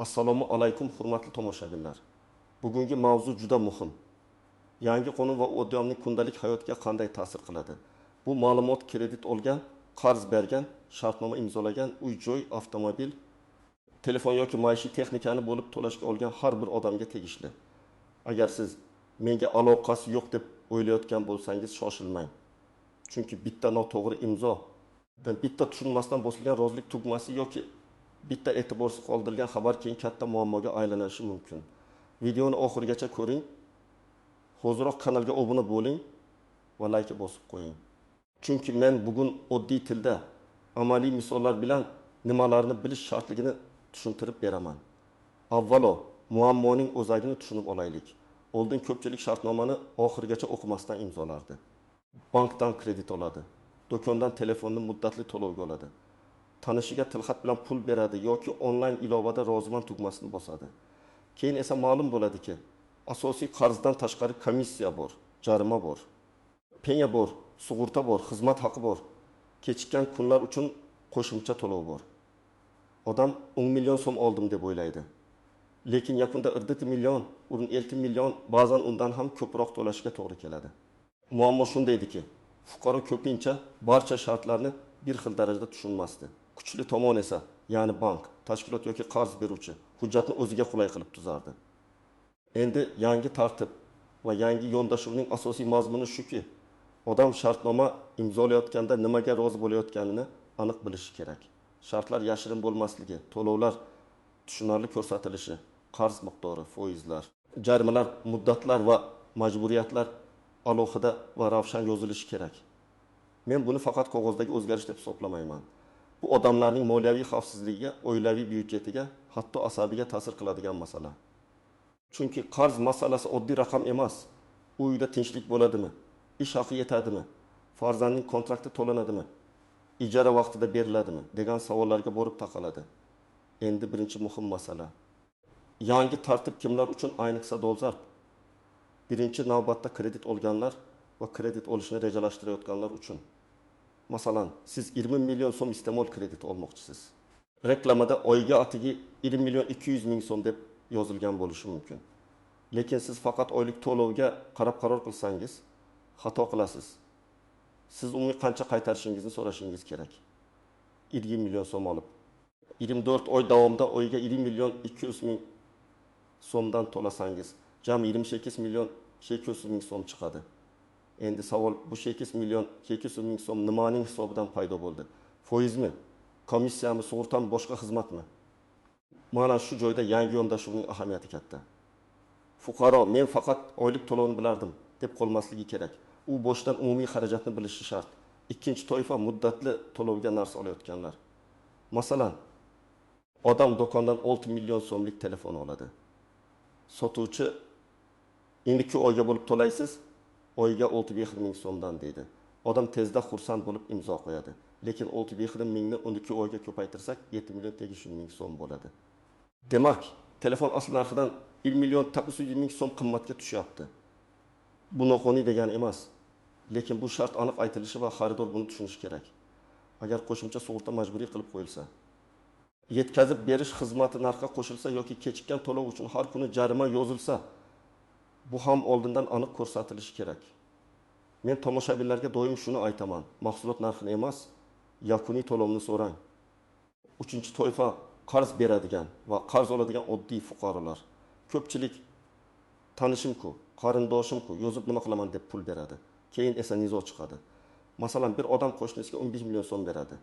Assalomu alaykum hurmatli tomoshabinlar. Bugungi mavzu juda muhim. Yangi qonun va odamning kundalik hayotiga qanday ta'sir qiladi? Bu ma'lumot kredit olgan, qarz bergan, shartnoma imzolagan, uy-joy, avtomobil, telefon yoki maishiy texnikani bo'lib to'lashga olgan har bir odamga tegishli. Agar siz menga aloqasi yo'q deb o'ylayotgan bo'lsangiz, shoshilmang. Chunki bitta noto'g'ri imzo, bitta tushunmasdan bosilgan rozilik tugmasi yoki bitta e'tiborsiz qoldirilgan xabar keyin katta muammoga aylanishi mumkin. Videoni oxirigacha ko'ring. Hoziroq kanalga obuna bo'ling va like bosib qo'ying. Chunki men bugun oddiy tilda amaliy misollar bilan nimalarni bilish shartligini tushuntirib beraman. Avvalo, muammoning o'zagini tushunib olaylik. Oldin ko'pchilik shartnomani oxirigacha o'qimasdan imzolardi. Bankdan kredit oladi, do'kondan telefonni muddatli to'lovga oladi. Tanishiga tilxat bilan pul beradi yoki onlayn ilovada roziman tugmasini bosadi. Keyin esa ma'lum bo'ladiki, asosiy qarzdan tashqari komissiya bor, jarima bor, penya bor, sug'urta bor, xizmat haqi bor, kechikkan kunlar uchun qo'shimcha to'lov bor. Odam 10 million so'm oldim deb o'ylaydi. Lekin yakunda 40 million, 50 million, ba'zan undan ham ko'proq to'lashga to'g'ri keladi. Muammo shunda ediki, fuqaro ko'pincha barcha shartlarni bir xil darajada tushunmasdi. Kuchli tomon esa, ya'ni bank, tashkilot yoki qarz beruvchi hujjatni o'ziga qulay qilib tuzardi. Endi yangi tartib va yangi yondashuvning asosiy mazmuni shuki, odam shartnoma imzolayotganda nimaga rozi bo'layotganini aniq bilishi kerak. Shartlar yashirin bo'lmasligi, to'lovlar tushunarli ko'rsatilishi, qarz miqdori, foizlar, jarimalar, muddatlar va majburiyatlar alohida va ravshan yozilishi kerak. Men buni faqat qog'ozdagi o'zgarish deb hisoblamayman. Bu odamlarning moliyaviy xavfsizligiga, oilaviy byudjetiga, hatto asabiga ta'sir qiladigan masala. Chunki qarz masalasi oddiy raqam emas. U uyda tinchlik bo'ladimi? Ish haqi yetadimi? Farzandning kontrakti to'lanadimi? Ijara vaqtida beriladimi? degan savollarga borib taqaladi. Endi birinchi muhim masala. Yangi tartib kimlar uchun ayniqsa dolzarb? Birinchi navbatda kredit olganlar va kredit olishni rejalashtirayotganlar uchun. Masalan, siz 20 million so'm iste'mol krediti olmoqchisiz. Reklamada oyga atigi 20 million 200 ming so'm deb yozilgan bo'lishi mumkin. Lekin siz faqat oylik to'lovga qarab qaror qilsangiz, xato qilasiz. Siz unga qancha qaytarishingizni so'rashingiz kerak. 20 million so'm olib, 24 oy davomida oyiga 20 million 200 ming so'mdan to'lasangiz, jami 28 million 800 ming so'm chiqadi. Endi savol, bu 8 million 800 ming so'm nimaning hisobidan paydo bo'ldi? Foizmi, komissiyami, sug'urtami, boshqa xizmatmi? Mana shu joyda yangi yondashuvning ahamiyati katta. Fuqaro men faqat oylik to'lovni bilardim deb qolmasligi kerak. U boshdan umumiy xarajatni bilishi shart. Ikkinchi toifa muddatli to'lovga narsa olayotganlar. Masalan, odam do'kondan 6 million so'mlik telefon oladi. Sotuvchi endi 2 oyga bo'lib to'laysiz, oyiga 6,5 ming so'mdan deydi. Odam tezda xursand bo'lib imzo qo'yadi. Lekin 6,5 mingni 12 oyga ko'paytirsak 7 million 800 ming so'm bo'ladi. Demak, telefon asl narxidan 1 million 900 ming so'm qimmatga tushyapti. Bu noqonuniy degani emas. Lekin bu shart aniq aytilishi va xaridor buni tushunishi kerak. Agar qo'shimcha sug'urta majburiy qilib qo'yilsa, yetkazib berish xizmati narxga qo'shilsa yoki kechikkan to'lov uchun har kuni jarima yozilsa, bu ham oldindan aniq ko'rsatilishi kerak. Men tomoshabinlarga doim shuni aytaman. Mahsulot narxini emas, yakuniy to'lovni so'rang. Uchinchi toifa qarz beradigan va qarz oladigan oddiy fuqarolar. Ko'pchilik tanishim-ku, qarindoshim-ku, yozib nima qilaman deb pul beradi. Keyin esa nizo chiqadi. Masalan, bir odam qo'shnisiga 15 million so'm beradi.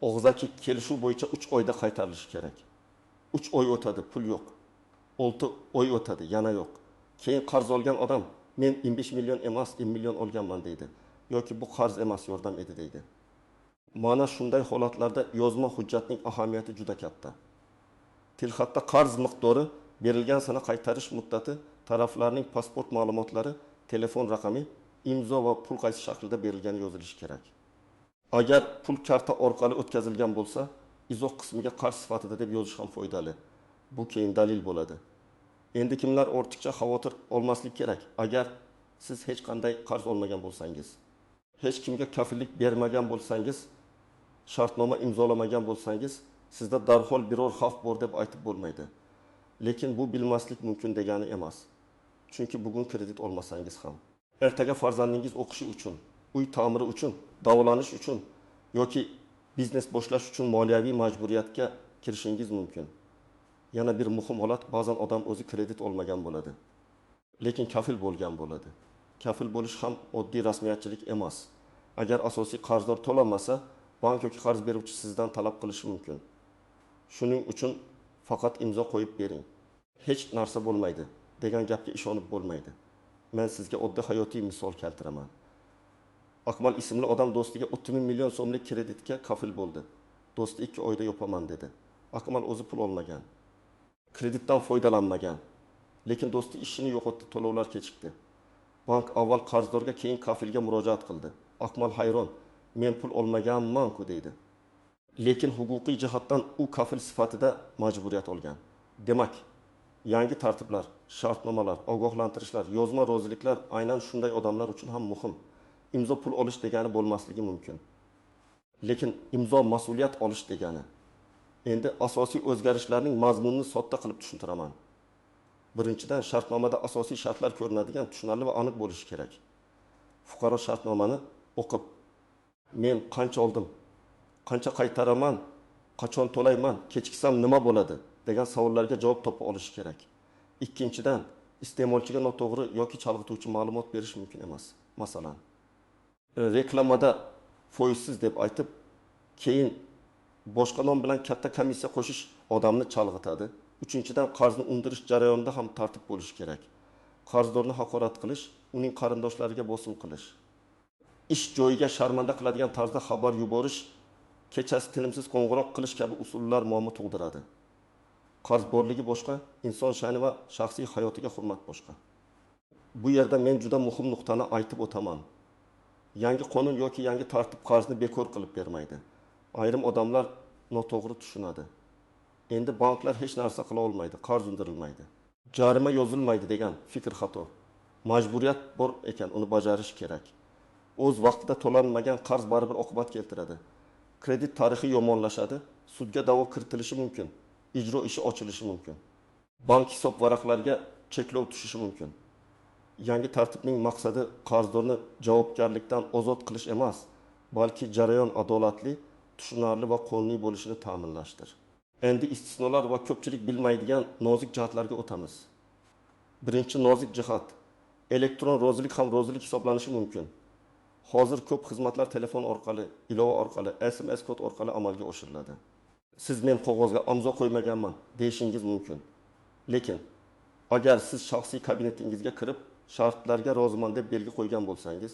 Og'zaki kelishuv bo'yicha 3 oyda qaytarilishi kerak. 3 oy o'tadi, pul yo'q. 6 oy o'tadi, yana yo'q. Keyin qarz olgan odam men 15 million emas, 10 million olganman deydi. Yoki bu qarz emas, yordam edi deydi. Mana shunday holatlarda yozma hujjatning ahamiyati juda katta. Tilxatda qarz miqdori, berilgan sana qaytarish muddati, taraflarning pasport ma'lumotlari, telefon raqami, imzo va pul qaysi shaklda berilgani yozilishi kerak. Agar pul karta orqali o'tkazilgan bo'lsa, izoh qismiga qarz sifatida deb yozish ham foydali. Bu keyin dalil bo'ladi. Endi kimlar ortiqcha xavotir olmaslik kerak? Agar siz hech qanday qarz olmagan bo'lsangiz, hech kimga kafillik bermagan bo'lsangiz, shartnoma imzolamagan bo'lsangiz, sizda darhol biror xavf bor deb aytib bo'lmaydi. Lekin bu bilmaslik mumkin degani emas. Chunki bugun kredit olmasangiz ham ertaga farzandingiz o'qishi uchun, uy ta'miri uchun, davolanish uchun yoki biznes boshlash uchun moliyaviy majburiyatga kirishingiz mumkin. Yana bir muhim holat, ba'zan odam o'zi kredit olmagan bo'ladi, lekin kafil bo'lgan bo'ladi. Kafil bo'lish ham oddiy rasmiyatchilik emas. Agar asosiy qarzdor to'lamasa, bank yoki qarz beruvchi sizdan talab qilishi mumkin. Shuning uchun faqat imzo qo'yib bering. Hech narsa bo'lmaydi degan gapga ishonib bo'lmaydi. Men sizga oddiy hayotiy misol keltiraman. Akmal ismli odam do'stiga 30 million so'mlik kreditga kafil bo'ldi. Do'sti 2 oyda yopaman dedi. Akmal o'zi pul olmagan. Kreditdan foydalanmagan. Lekin do'sti ishini yo'qotdi, to'lovlar kechikdi. Bank avval qarzdorga, keyin kafilga murojaat qildi. Akmal hayron, men pul olmaganman-ku deydi. Lekin huquqiy jihatdan u kafil sifatida majburiyat olgan. Demak, yangi tartiblar, shartnomalar, ogohlantirishlar, yozma roziliklar aynan shunday odamlar uchun ham muhim. Imzo pul olish degani bo'lmasligi mumkin. Lekin imzo mas'uliyat olish degani. Endi asosiy o'zgarishlarning mazmunini sodda qilib tushuntiraman. Birinchidan, shartnomada asosiy shartlar ko'rinadigan, tushunarli va aniq bo'lishi kerak. Fuqaro shartnomani o'qib, men qancha oldim, qancha qaytaraman, qachon to'layman, kechiksam nima bo'ladi degan savollarga javob topa olishi kerak. Ikkinchidan, iste'molchiga noto'g'ri yoki chalg'ituvchi ma'lumot berish mumkin emas. Masalan, reklamada foizsiz deb aytib, keyin boshqa nom bilan katta komissiya qo'shish odamni chalg'itadi. Uchinchidan, qarzni undirish jarayonida ham tartib bo'lishi kerak. Qarzdorni haqorat qilish, uning qarindoshlariga bosim qilish, ish joyiga sharmanda qiladigan tarzda xabar yuborish, kechasi tinimsiz qo'ng'iroq qilish kabi usullar muammo tug'diradi. Qarz borligi boshqa, inson sha'ni va shaxsiy hayotiga hurmat boshqa. Bu yerda men juda muhim nuqtani aytib o'taman. Yangi qonun yoki yangi tartib qarzni bekor qilib bermaydi. Ayrim odamlar noto'g'ri tushunadi. Endi banklar hech narsa qila olmaydi, qarz undirilmaydi, jarima yozilmaydi degan fikr xato. Majburiyat bor ekan, uni bajarish kerak. O'z vaqtida to'lanmagan qarz baribir oqibat keltiradi. Kredit tarixi yomonlashadi, sudga da'vo kiritilishi mumkin, ijro ishi ochilishi mumkin. Bank hisob varaqlariga cheklov tushishi mumkin. Yangi tartibning maqsadi qarzdorni javobgarlikdan ozod qilish emas, balki jarayon adolatli, tushunarli va qonuniy bo'lishini ta'minlashdir. Endi istisnolar va ko'pchilik bilmaydigan nozik jihatlarga o'tamiz. Birinchi nozik jihat, elektron rozilik ham rozilik hisoblanishi mumkin. Hozir ko'p xizmatlar telefon orqali, ilova orqali, SMS kod orqali amalga oshiriladi. Siz men qog'ozga imzo qo'ymaganman deyishingiz mumkin. Lekin agar siz shaxsiy kabinetingizga kirib, shartlarga roziman deb belgi qo'ygan bo'lsangiz,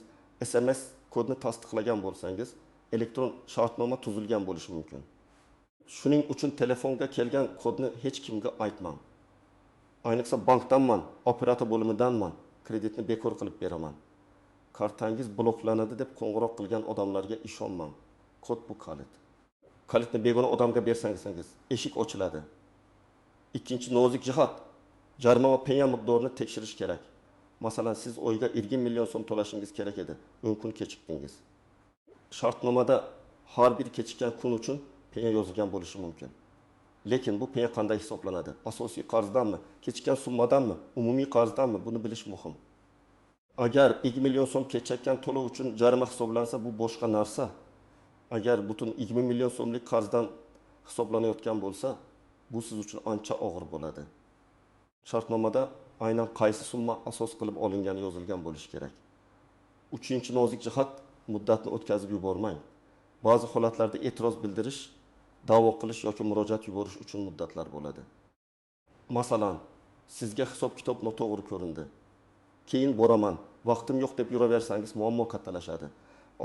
SMS kodni tasdiqlagan bo'lsangiz, elektron shartnoma tuzilgan bo'lishi mumkin. Shuning uchun telefonga kelgan kodni hech kimga aytmang. Ayniqsa bankdanman, operator bo'limidanman, kreditni bekor qilib beraman, kartangiz bloklanadi deb qo'ng'iroq qilgan odamlarga ishonmang. Kod bu kalit. Kalitni begona odamga bersangiz, eshik ochiladi. Ikkinchi nozik jihat, jarima va penya miqdorini tekshirish kerak. Masalan, siz oyga 20 million so'm to'lashingiz kerak edi, 10 kun kechikdingiz. Shartnomada har bir kechikkan kun uchun penya yozilgan bo'lishi mumkin. Lekin bu penya qanday hisoblanadi? Asosiy qarzdanmi, kechikkan summadanmi, umumiy qarzdanmi? Buni bilish muhim. Agar 2 million so'm kechikkan to'lov uchun jarima hisoblansa, bu boshqa narsa. Agar butun 20 million so'mlik qarzdan hisoblanayotgan bo'lsa, bu siz uchun ancha og'ir bo'ladi. Shartnomada aynan qaysi summa asos qilib olingani yozilgan bo'lishi kerak. Uchinchi nozik jihat, muddatni o'tkazib yubormang. Ba'zi holatlarda e'tiroz bildirish, da'vo qilish yoki murojaat yuborish uchun muddatlar bo'ladi. Masalan, sizga hisob-kitob noto'g'ri ko'rindi. Keyin boraman, vaqtim yo'q deb yuraversangiz muammo kattalashadi.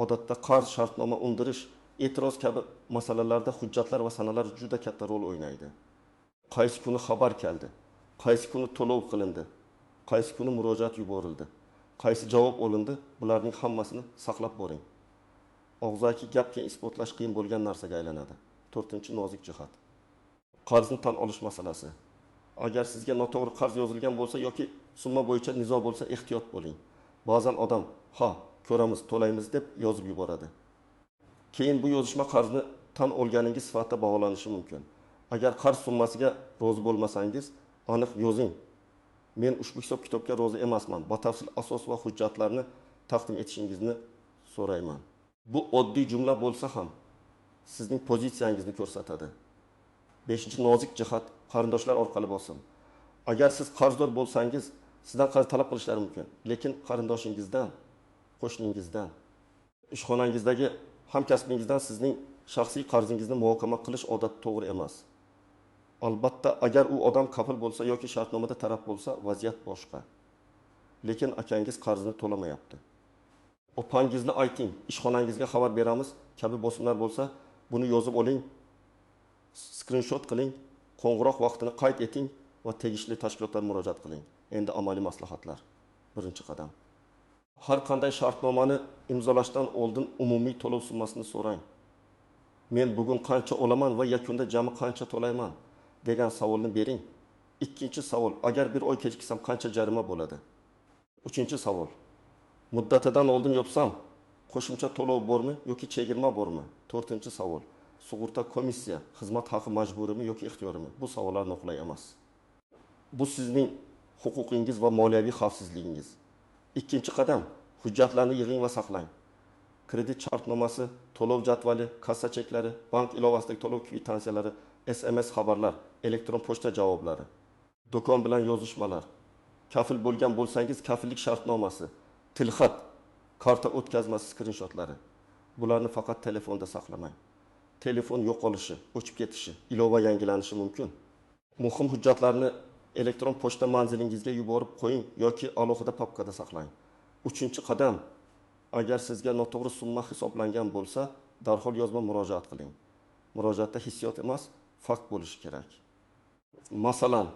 Odatda qarz shartnoma undirish, e'tiroz kabi masalalarda hujjatlar va sanalar juda katta rol o'ynaydi. Qaysi kuni xabar keldi, qaysi kuni to'lov qilindi, qaysi kuni murojaat yuborildi, qaysi javob olindi, bularning hammasini saqlab boring. Og'zaki gapga isbotlash qiyin bo'lgan narsaga aylanadi. 4-nozik jihat. Qarzni tan olish masalasi. Agar sizga noto'g'ri qarz yozilgan bo'lsa yoki summa bo'yicha nizo bo'lsa, ehtiyot bo'ling. Ba'zan odam, "Ha, ko'ramiz, to'laymiz" deb yozib yuboradi. Keyin bu yozishma qarzni tan olganingiz sifatida baholanishi mumkin. Agar qarz summasiga rozi bo'lmasangiz, aniq yozing. Men ushbu hisob-kitobga rozi emasman. Batafsil asos va hujjatlarni taqdim etishingizni so'rayman. Bu oddiy jumla bo'lsa ham sizning pozitsiyangizni ko'rsatadi. 5-nozik jihat qarindoshlar orqali bosim. Agar siz qarzdor bo'lsangiz, sizdan qarz talab qilishlari mumkin, lekin qarindoshingizdan, qo'shningizdan, ishxonangizdagi hamkasbingizdan sizning shaxsiy qarzingizni muhokama qilish odat to'g'ri emas. Albatta, agar u odam kafil bo'lsa yoki shartnomada taraf bo'lsa, vaziyat boshqa. Lekin akangiz qarzini to'lamayapti. Opangizni ayting, ishxonangizga xabar beramiz kabi bosimlar bo'lsa, buni yozib oling, skrinshot qiling, qo'ng'iroq vaqtini qayd eting va tegishli tashkilotlarga murojaat qiling. Endi amaliy maslahatlar. Birinchi qadam. Har qanday shartnomani imzolashdan oldin umumiy to'lov summasini so'rang. Men bugun qancha olaman va yakunda jami qancha to'layman degan savolni bering. Ikkinchi savol, agar bir oy kechiksam qancha jarima bo'ladi? Uchinchi savol, muddatidan oldin yopsam qo'shimcha to'lov bormi yoki chegirma bormi? To'rtinchi savol, sug'urta komissiya xizmat haqi majburimi yoki ixtiyorimi? Bu savollar noqulay emas. Bu sizning huquqingiz va moliyaviy xavfsizligingiz. Ikkinchi qadam, hujjatlarni yig'ing va saqlang. Kredit shartnomasi, to'lov jadvali, kassa cheklari, bank ilovasidagi to'lov kvitantsiyalari, SMS xabarlar, elektron pochta javoblari, do'kon bilan yozishmalar, kafil bo'lgan bo'lsangiz kafillik shartnomasi, tilxat, karta o'tkazmasi skrinshotlari. Bularni faqat telefonda saqlamang. Telefon yo'qolishi, o'chib ketishi, ilova yangilanishi mumkin. Muhim hujjatlarni elektron pochta manzilingizga yuborib qo'ying yoki alohida papkada saqlang. Uchinchi qadam, agar sizga noto'g'ri summa hisoblangan bo'lsa, darhol yozma murojaat qiling. Murojaatda hissiyot emas, fakt bo'lishi kerak. Masalan,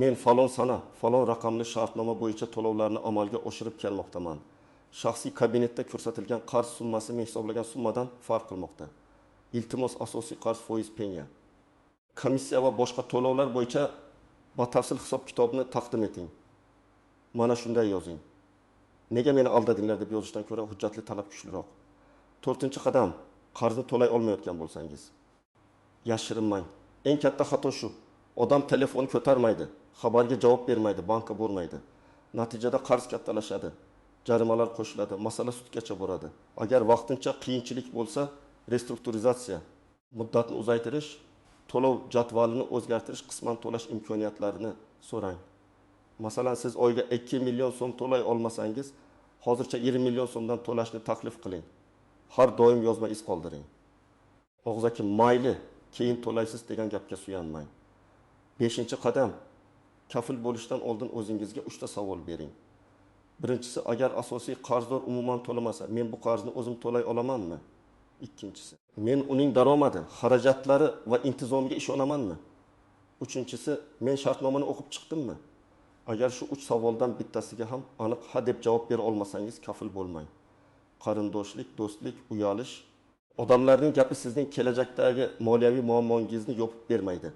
men falon sana, falon raqamli shartnoma bo'yicha to'lovlarni amalga oshirib kelmoqdaman. Shaxsiy kabinetda ko'rsatilgan qarz summasi men hisoblagan summadan farq qilmoqda. Iltimos asosiy qarz foiz penya. Komissiya va boshqa to'lovlar bo'yicha batafsil hisob-kitobni taqdim eting. Mana shunday yozing. Nega meni aldadinglar deb yozishdan ko'ra hujjatli talab kuchliroq. To'rtinchi qadam, qarzni to'lay olmayotgan bo'lsangiz, yashirinmang. Eng katta xato shu. Odam telefon ko'tarmaydi, xabarga javob bermaydi, bankka bormaydi. Natijada qarz kattalashadi, jarimalar qo'shiladi, masala sudgacha boradi. Agar vaqtincha qiyinchilik bo'lsa, restrukturizatsiya, muddatni uzaytirish, to'lov jadvalini o'zgartirish, qisman to'lash imkoniyatlarini so'rang. Masalan, siz oyga 2 million so'm to'lay olmasangiz, hozircha 20 million so'mdan to'lashni taklif qiling. Har doim yozma iz qoldiring. Og'zaki mayli, keyin to'laysiz degan gapga suyanmang. 5-qadam, kafil bo'lishdan oldin o'zingizga 3 ta savol bering. Birinchisi, agar asosiy qarzdor umuman to'lamasa, men bu qarzni o'zim to'lay olamanmi? Ikkinchisi, men uning daromadi, xarajatlari va intizomiga ishonamanmi? Uchinchisi, men shartnomani o'qib chiqdimmi? Agar shu 3 savoldan bittasiga ham aniq ha deb javob bera olmasangiz, kafil bo'lmang. Qarindoshlik, do'stlik, uyalish, odamlarning gapi sizning kelajakdagi moliyaviy muammongizni yopib bermaydi.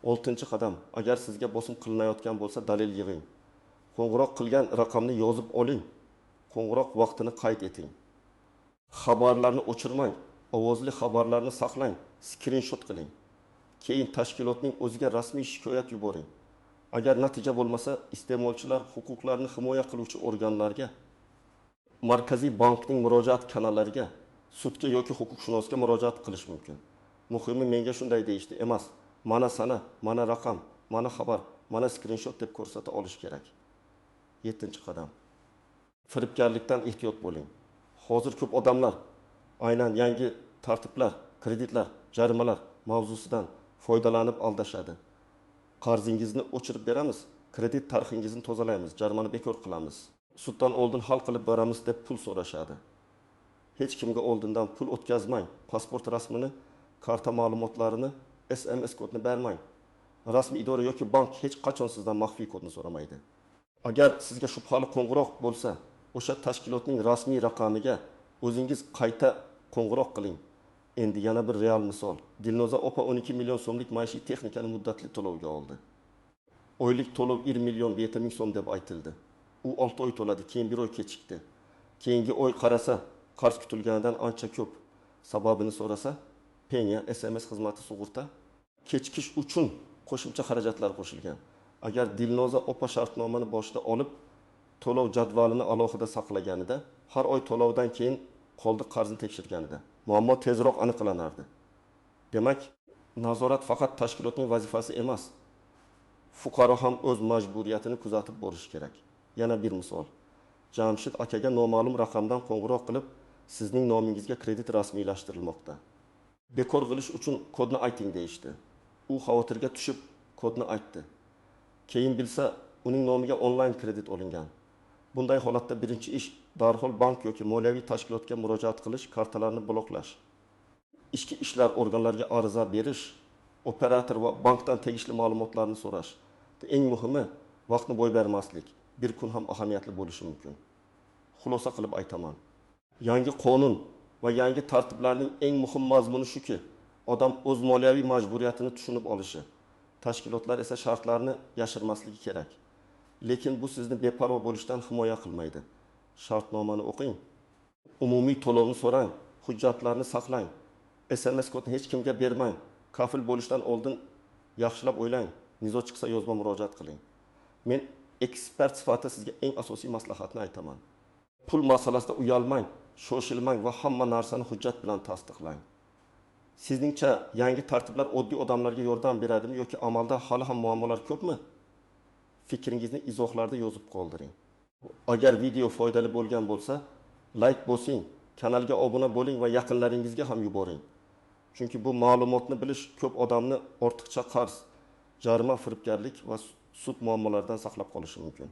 6-qadam, agar sizga bosim qilinayotgan bo'lsa, dalil yig'ing. Qo'ng'iroq qilgan raqamni yozib oling. Qo'ng'iroq vaqtini qayd eting. Xabarlarni o'chirmang, ovozli xabarlarni saqlang, skrinshot qiling. Keyin tashkilotning o'ziga rasmiy shikoyat yuboring. Agar natija bo'lmasa, iste'molchilar huquqlarini himoya qiluvchi organlarga, Markaziy bankning murojaat kanallariga, sudga yoki huquqshunosga murojaat qilish mumkin. Muhimi menga shunday deyishdi emas, mana sana, mana raqam, mana xabar, mana skrinshot deb ko'rsata olish kerak. 7-qadam. Firibgarlikdan ehtiyot bo'ling. Hozir ko'p odamlar aynan yangi tartiblar, kreditlar, jarimalar mavzusidan foydalanib aldashadi. Qarzingizni o'chirib beramiz, kredit tarixingizni tozalaymiz, jarimani bekor qilamiz. Suddan oldin hal qilib beramiz deb pul so'rashadi. Hech kimga oldindan pul o'tkazmang. Pasport rasmini, karta ma'lumotlarini, SMS kodini bermang. Rasmiy idora yoki bank hech qachon sizdan maxfiy kodni so'ramaydi. Agar sizga shubhali qo'ng'iroq bo'lsa, o'sha tashkilotning rasmiy raqamiga o'zingiz qayta qo'ng'iroq qiling. Endi yana bir real misol. Dilnoza opa 12 million so'mlik maishiy texnikani muddatli to'lovga oldi. Oylik to'lov 1 million 7 ming so'm deb aytildi. U 6 oy to'ladi, keyin 1 oy kechikdi. Keyingi oy qarasa, qarz kutilganidan ancha ko'p. Sababini so'rasa, penya, SMS xizmati sug'urta, kechikish uchun qo'shimcha xarajatlar qo'shilgan. Agar Dilnoza opa shartnomani boshida olib, to'lov jadvalini alohida saqlaganida, har oy to'lovdan keyin qoldiq qarzni tekshirganida muammo tezroq aniqlanardi. Demak, nazorat faqat tashkilotning vazifasi emas. Fuqaro ham o'z majburiyatini kuzatib borishi kerak. Yana bir misol. Jamshid akaga noma'lum raqamdan qo'ng'iroq qilib, sizning nomingizga kredit rasmiylashtirilmoqda. Bekor qilish uchun kodni ayting deyishdi. U xavotirga tushib kodni aytdi. Keyin bilsa, uning nomiga onlayn kredit olingan. Bunday holatda birinchi ish darhol bank yoki moliyaviy tashkilotga murojaat qilish, kartalarni bloklash. Ichki ishlar organlariga ariza berish, operator va bankdan tegishli ma'lumotlarni so'rash. Eng muhimi, vaqtni bo'y bermaslik. Bir kun ham ahamiyatli bo'lishi mumkin. Xulosa qilib aytaman. Yangi qonun va yangi tartiblarning eng muhim mazmuni shuki, odam o'z moliyaviy majburiyatini tushunib olishi. Tashkilotlar esa shartlarni yashirmasligi kerak. Lekin bu sizni beparvo bo'lishdan himoya qilmaydi. Shartnomani o'qing, umumiy to'lovni so'rang, hujjatlarni saqlang, SMS kodni hech kimga bermang, kafil bo'lishdan oldin yaxshilab o'ylang, nizo chiqsa yozma murojaat qiling. Men ekspert sifatida sizga eng asosiy maslahatni aytaman. Pul masalasida uyalmang, shoshilmang va hamma narsani hujjat bilan tasdiqlang. Sizningcha yangi tartiblar oddiy odamlarga yordam beradimi yoki amalda hali ham muammolar ko'pmi? Fikringizni izohlarda yozib qoldiring. Agar video foydali bo'lgan bo'lsa, like bosing, kanalga obuna bo'ling va yaqinlaringizga ham yuboring. Chunki bu ma'lumotni bilish ko'p odamni ortiqcha qarz, jarima, firibgarlik va sud muammolaridan saqlab qolishi mumkin.